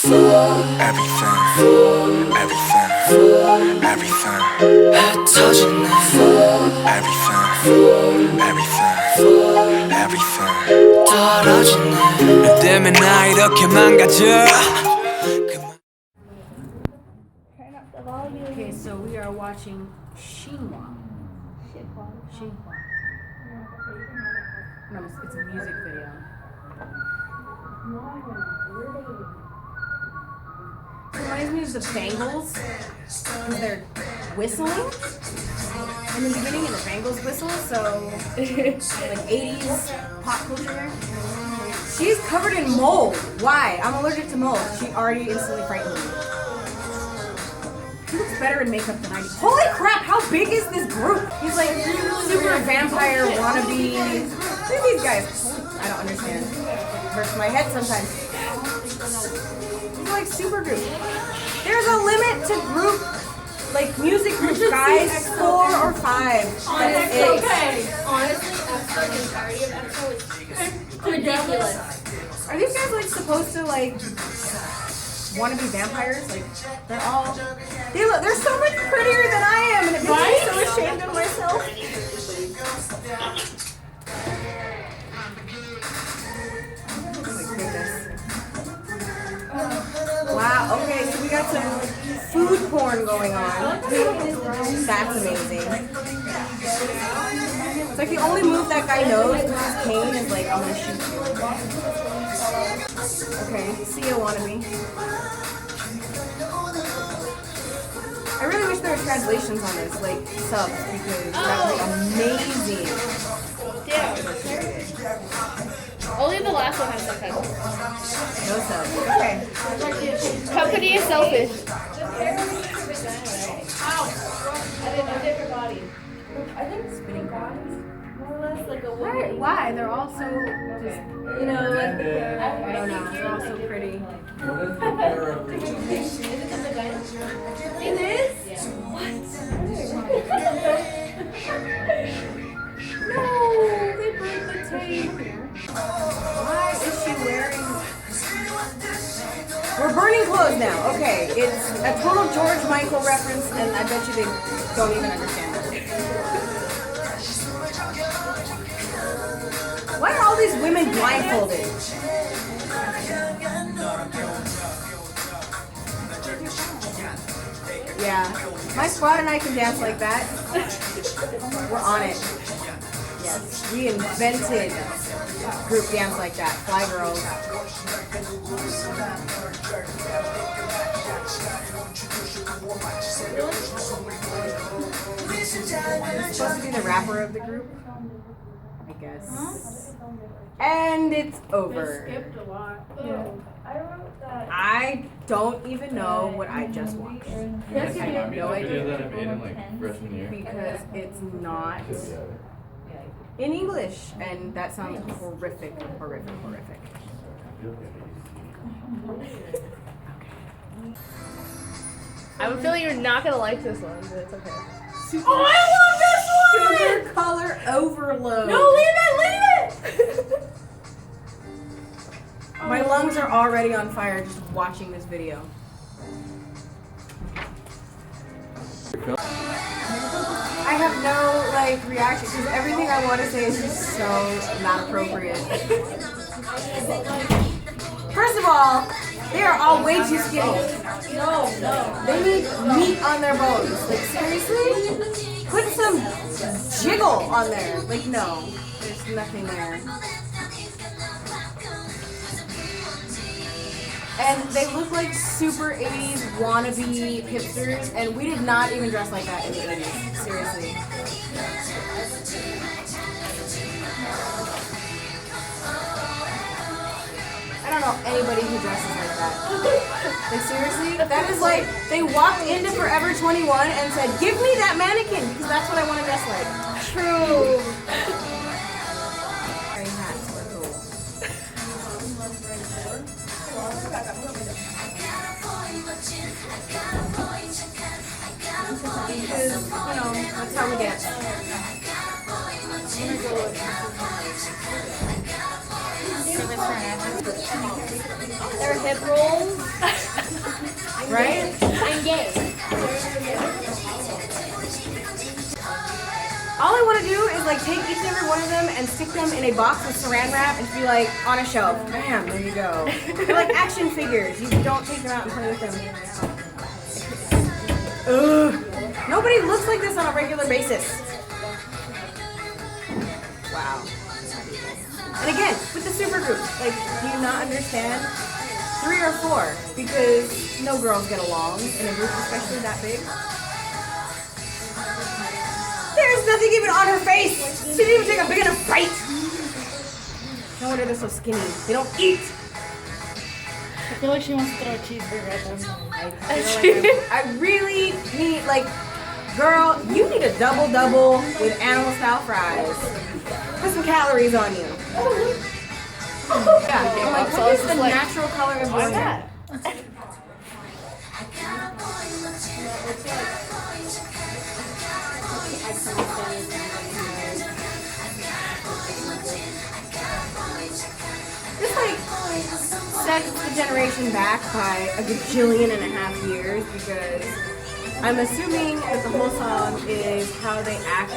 너 때문에 나 이렇게 망가져. Okay, so we are watching Shinhwa. No, it's a music video. It reminds me of the Bangles, because they're whistling in the beginning, and the Bangles whistle, so like 80s pop culture. She's covered in mold. Why? I'm allergic to mold. She already instantly frightened me. He looks better in makeup than I do. Holy crap, how big is this group? He's like super vampire wannabe. Look at these guys. I don't understand. It hurts my head sometimes. He's like super group. There's a limit to group, like music group guys, 4 or 5. That's okay. Honestly, EXO, the entirety of EXO is ridiculous. Are these guys like supposed to like wanna be vampires? Like they're so much prettier than I am, and it makes me so ashamed of myself. Oh my goodness. Wow, okay, so we got some food porn going on. That's amazing. It's like the only move that guy knows with his cane is like, I'm gonna shoot you. Okay, see ya, wannabe. I really wish there were translations on this, like subs, because that would be amazing. Yeah. Only the last one has subtitles. No subs. Okay. Company is selfish. Ow! I didn't know different body. I think spinning bodies. More or less like a woman. Why? They're all so just, you know, like, I don't know. They're all so pretty. Is it the vagina? It is? Yeah. What? No, they broke the tape. Why is she wearing... We're burning clothes now. Okay, it's a total George Michael reference, and I bet you they don't even understand it. Why are all these women blindfolded? Yeah, my squad and I can dance like that. We're on it. Yes, we invented group dance like that. Fly girls. Supposed to be the rapper of the group, I guess. And it's over. Skipped a lot. Yeah. I wrote that. I don't even know what I just watched. Yes, you I have no idea. Video that I made in like freshman year. Because it's not in English, and that sounds horrific. I have a feeling you're not gonna like this one, but it's okay. Oh, I love this one! Sugar color overload. No, leave it! My lungs are already on fire just watching this video. I have no like reaction because everything I want to say is just so not appropriate. First of all, they are all way too skinny. No. They need meat on their bones. Like seriously? Put some jiggle on there. Like no, there's nothing there. And they look like super 80s wannabe hipsters, and we did not even dress like that in the 80s. Seriously. I don't know anybody who dresses like that. Like seriously? That is like, they walked into Forever 21 and said, give me that mannequin, because that's what I want to dress like. True. Wearing hats were cool. Because, you know, that's how we get. Their hip rolls. Right? I'm gay. All I want to do is like take each and every one of them and stick them in a box with saran wrap and be like on a shelf. Bam, there you go. They're like action figures. You don't take them out and play with them. Ugh. Nobody looks like this on a regular basis. Wow. And again, with the supergroup, like, do you not understand? 3 or 4, because no girls get along in a group, especially that big. There's nothing even on her face. She didn't even take a big enough bite. No wonder they're so skinny. They don't eat. I feel like she wants to throw a cheeseburger at them. I really need, like, girl, you need a double with animal style fries. Put some calories on you. Yeah, I'm like, what is the natural color of your hair? This like sets the generation back by a gajillion and a half years because I'm assuming that the whole song is how they act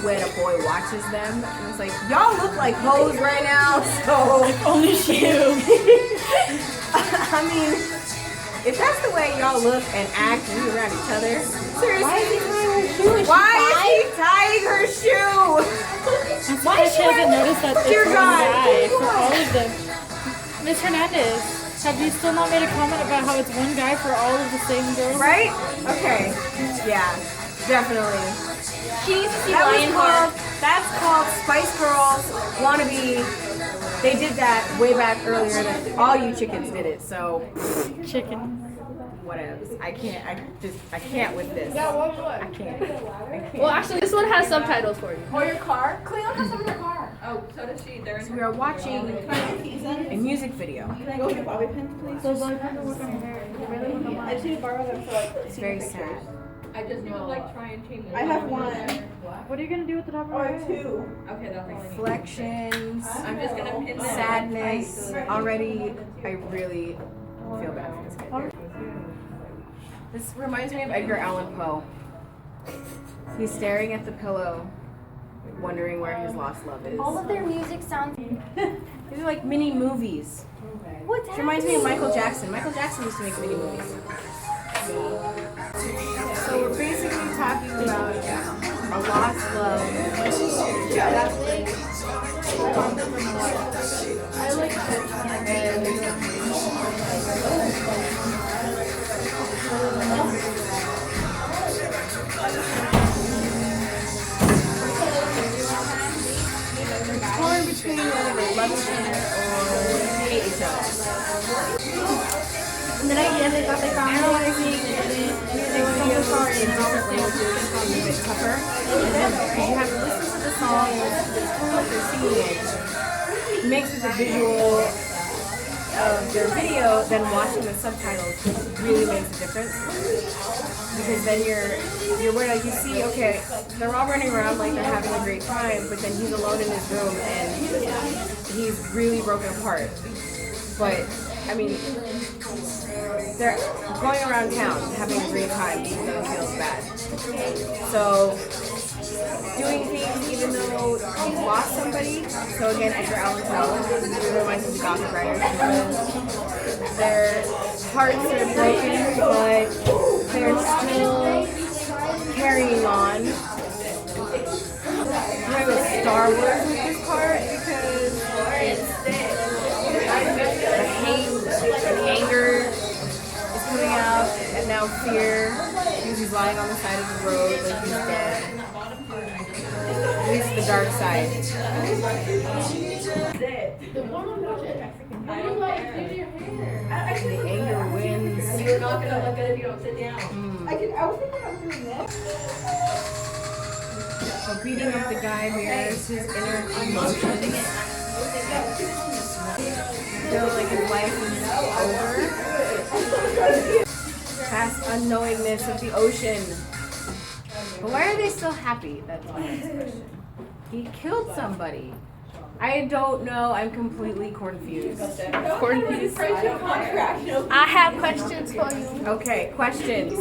when a boy watches them. And it's like, y'all look like hoes right now, so Only you. I mean, if that's the way y'all look and act and be around each other, seriously, why is he tying her shoe? Why she hasn't noticed that Dear it's one God. guy for all of them. Miss Hernandez, have you still not made a comment about how it's one guy for all of the same girls? Right? Okay. Yeah, definitely. She needs to see That was Lionheart. that's called Spice Girls Wannabe. They did that way back earlier than all you chickens did it, so Chicken. whatever. I can't with this. I can't. Well, actually, this one has subtitles for you. Or your car? Cleo has some in her car. Oh, so does she. They're in We are watching a music video. Can I go get bobby pins, please? Those boys have to work on your hair. You really want them I just need to borrow them for like It's very sad. I just need to like try and change them. I have one. What are you going to do with the top of your Or hair? 2. Okay, that's all I need. Reflections, I'm just gonna pin them. sadness. Already, I really feel bad for this kid. This reminds me of Edgar Allan Poe. He's staring at the pillow, wondering where his lost love is. All of their music sounds. These are like mini movies. What's It reminds me of Michael Jackson. Michael Jackson used to make mini movies. So we're basically talking about a lost love. I like torn between whether they love each other or hate each other. And then again, they thought they found analyzing music videos in different languages is a bit tougher. Because you have to listen to the song and listen to the tone that they're singing it. It makes it the visual of their video, then watching the subtitles really makes a difference. Because then you're worried, like you see, okay, they're all running around like they're having a great time, but then he's alone in his room and he's really broken apart. But I mean, they're going around town having a great time even though he feels bad. So doing things even though he's lost somebody. So again, Edgar Allan Poe, it reminds me of the Gothic writers because their hearts are broken, but they're still carrying on. I'm gonna go Star Wars with this part because the hate and anger is coming out, and now fear because he's lying on the side of the road like he's dead. At least the dark side. The anger wins. You're not gonna look good if you don't sit down. I was thinking of doing this. So beating up the guy mirrors his inner emotions. Feels like his life is over. Past unknowingness of the ocean. But why are they still happy? That's my next question. He killed somebody. I don't know. I'm completely confused. Confused. I have questions for you. Okay, questions.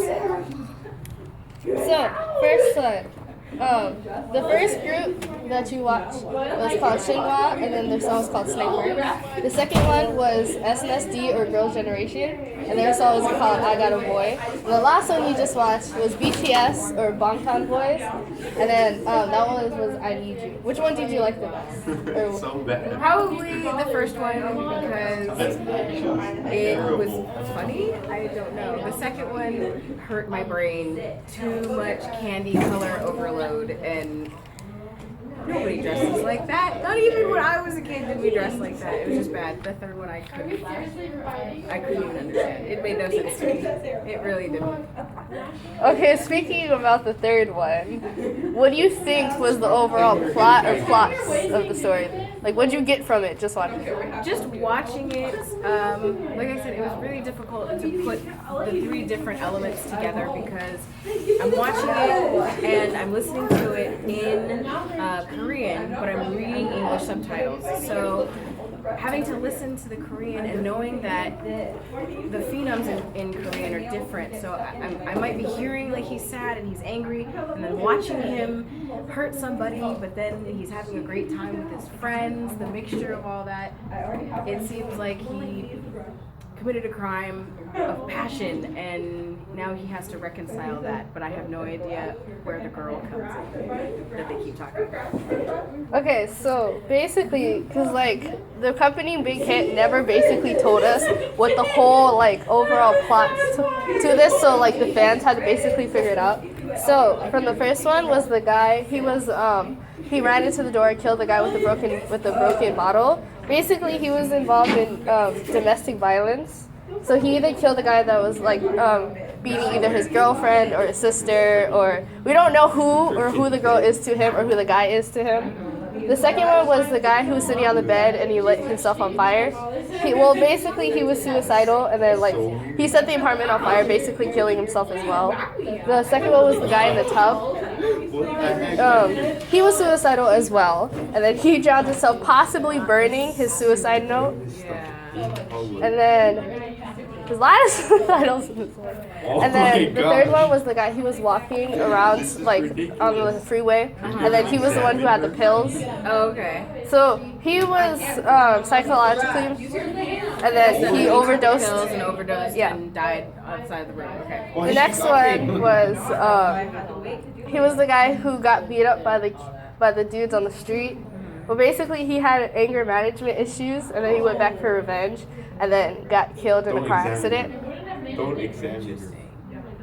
So, first one. The first group that you watched was called Shinhwa, and then their song was called Sniper. The second one was SNSD, or Girls' Generation, and their song was called I Got a Boy. And the last one you just watched was BTS, or Bangtan Boys, and then that one was I Need U. Which one did you like the best? Or, So bad. Probably the first one because it was funny. I don't know. The second one hurt my brain. Too much candy color overload, and nobody dresses like that. Not even when I was a kid did we dress like that. It was just bad. The third one I couldn't even understand. It made no sense to me. It really didn't. Okay, speaking about the third one, what do you think was the overall plot or plots of the story? Like, what'd you get from it just watching it? Just watching it, like I said, it was really difficult to put the three different elements together because I'm watching it and I'm listening to it in Korean, but I'm reading English subtitles. So having to listen to the Korean and knowing that the phenoms in Korean are different. So I might be hearing like he's sad and he's angry, and then watching him hurt somebody, but then he's having a great time with his friends, the mixture of all that. It seems like he committed a crime of passion, and now he has to reconcile that, but I have no idea where the girl comes in that they keep talking about. Okay, so basically, because like the company Big Hit never basically told us what the whole like overall plot to this, so like the fans had to basically figure it out. So from the first one was the guy, he ran into the door, killed the guy with the broken bottle. Basically, he was involved in domestic violence. So he either killed the guy that was like beating either his girlfriend or his sister, or we don't know who the girl is to him or who the guy is to him. The second one was the guy who was sitting on the bed and he lit himself on fire. Basically he was suicidal, and then like he set the apartment on fire, basically killing himself as well. The second one was the guy in the tub. He was suicidal as well, and then he drowned himself, possibly burning his suicide note. And then his last suicidals. And then the third one was the guy, he was walking around like on the freeway, and then he was the one who had the pills. Oh, okay. So he was psychologically, and then he overdosed. Pills and overdosed and died outside the room. Okay. The next one was he was the guy who got beat up by the dudes on the street. Well, basically he had anger management issues, and then he went back for revenge, and then got killed in a car accident. Don't examine.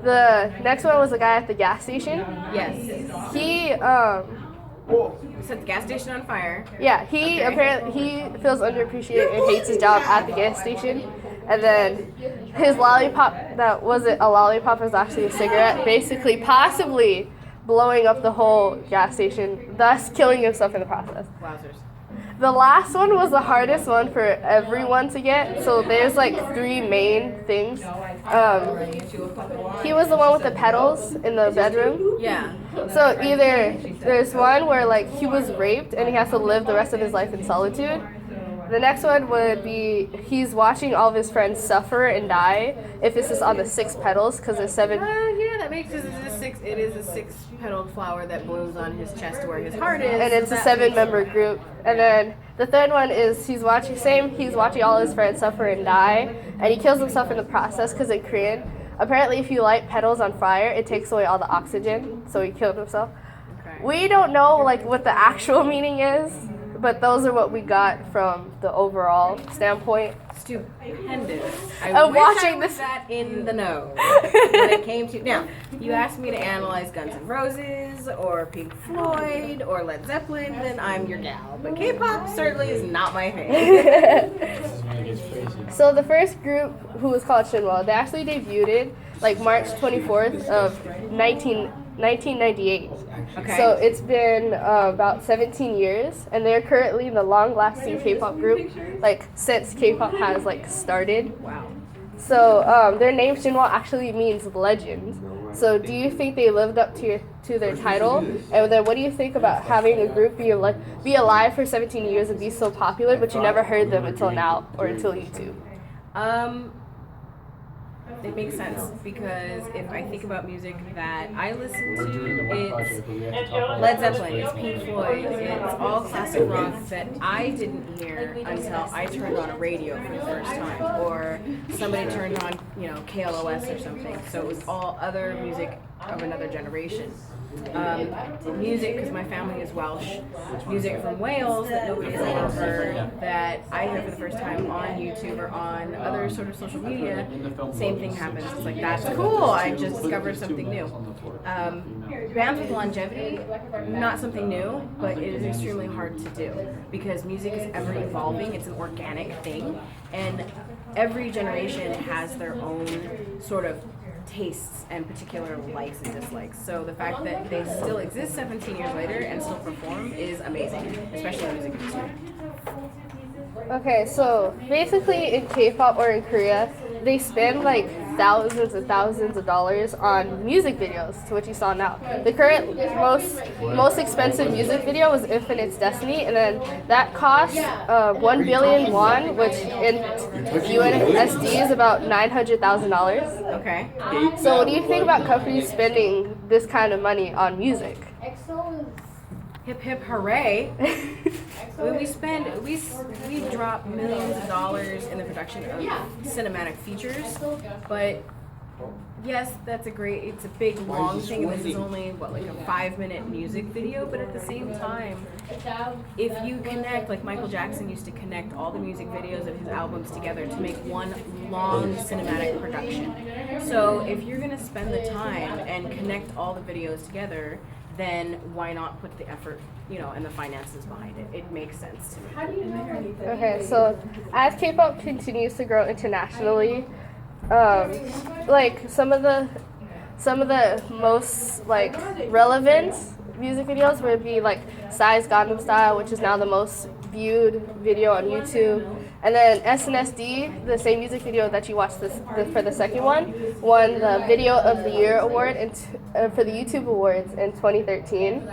The next one was the guy at the gas station. Yes. He Set the gas station on fire. Yeah, he apparently he feels underappreciated and hates his job at the gas station. And then his lollipop, that wasn't a lollipop, it was actually a cigarette, basically possibly blowing up the whole gas station, thus killing himself in the process. Wowzers. The last one was the hardest one for everyone to get. So there's like three main things. He was the one with the pedals in the bedroom. Yeah. So either there's one where like he was raped and he has to live the rest of his life in solitude. The next one would be he's watching all of his friends suffer and die if it's just on the 6 petals, because there's 7. Yeah, that makes sense. It is a 6-petaled flower that blooms on his chest where his heart is. And it's a 7-member group. And then the third one is he's watching all his friends suffer and die, and he kills himself in the process, because in Korean, apparently if you light petals on fire, it takes away all the oxygen, so he killed himself. Okay. We don't know like what the actual meaning is, but those are what we got from the overall standpoint. Stupendous. I I'm wish watching I was this- that in the know when it came to. Now, you asked me to analyze Guns N' Roses or Pink Floyd or Led Zeppelin, then I'm your gal. But K-pop certainly is not my thing. So the first group, who was called Shinhwa, they actually debuted like March 24th of 1998. Okay. So it's been about 17 years, and they're currently the long-lasting K-pop group, like since K-pop has like started. Wow. So their name Shinhwa actually means legend. So do you think they lived up to their title? And then what do you think about having a group be alive for 17 years and be so popular, but you never heard them until now or until YouTube? It makes sense because if I think about music that I listen to, it's Led Zeppelin, it's Pink Floyd, it's all classic rock that I didn't hear until I turned on a radio for the first time, or somebody turned on, KLOS or something. So it was all other music of another generation. Music, because my family is Welsh, music from Wales that nobody's ever heard, that I hear for the first time on YouTube or on other sort of social media, same thing happens. It's like, that's cool, I just discovered something new. Bands with longevity, not something new, but it is extremely hard to do because music is ever evolving, it's an organic thing, and every generation has their own sort of tastes and particular likes and dislikes. So the fact that they still exist 17 years later and still perform is amazing, especially in the music industry. Okay, so basically in K-pop or in Korea, they spend like thousands and thousands of dollars on music videos, to what you saw now. The current most expensive music video was Infinite's Destiny, and then that cost 1 billion won, which in USD is about $900,000. Okay. So what do you think about companies spending this kind of money on music? Hip hip hooray. We drop millions of dollars in the production of cinematic features, but yes, it's a big long thing, and this is only like a 5-minute music video, but at the same time, if you connect, like Michael Jackson used to connect all the music videos of his albums together to make one long cinematic production. So if you're gonna spend the time and connect all the videos together, then why not put the effort, and the finances behind it? It makes sense to me. Okay, so as K-pop continues to grow internationally, like some of the most like relevant music videos would be like Psy's Gangnam Style, which is now the most viewed video on YouTube. And then SNSD, the same music video that you watched for the second one, won the Video of the Year award for the YouTube Awards in 2013.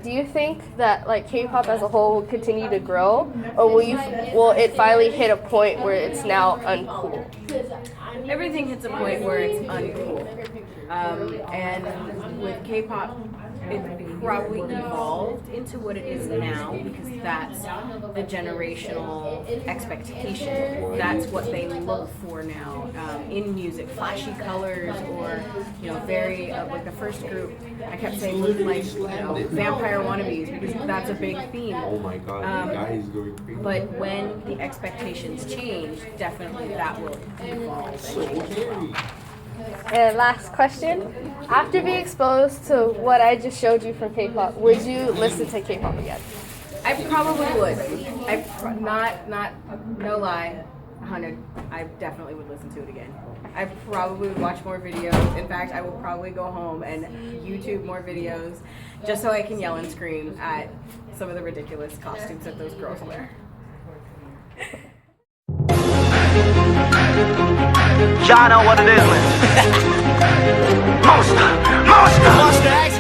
Do you think that like K-pop as a whole will continue to grow, or will it finally hit a point where it's now uncool? Everything hits a point where it's uncool. And with K-pop, it probably evolved into what it is now because that's the generational expectation. That's what they look for now in music. Flashy colors or, very, like the first group, I kept saying look like, vampire wannabes because that's a big theme. Oh my god, the guy is going crazy. But when the expectations change, definitely that will evolve and change. And last question. After being exposed to what I just showed you from K-pop, would you listen to K-pop again? I probably would. No lie, 100. I definitely would listen to it again. I probably would watch more videos. In fact, I will probably go home and YouTube more videos just so I can yell and scream at some of the ridiculous costumes that those girls wear. Y'all know what it is, man. Monster!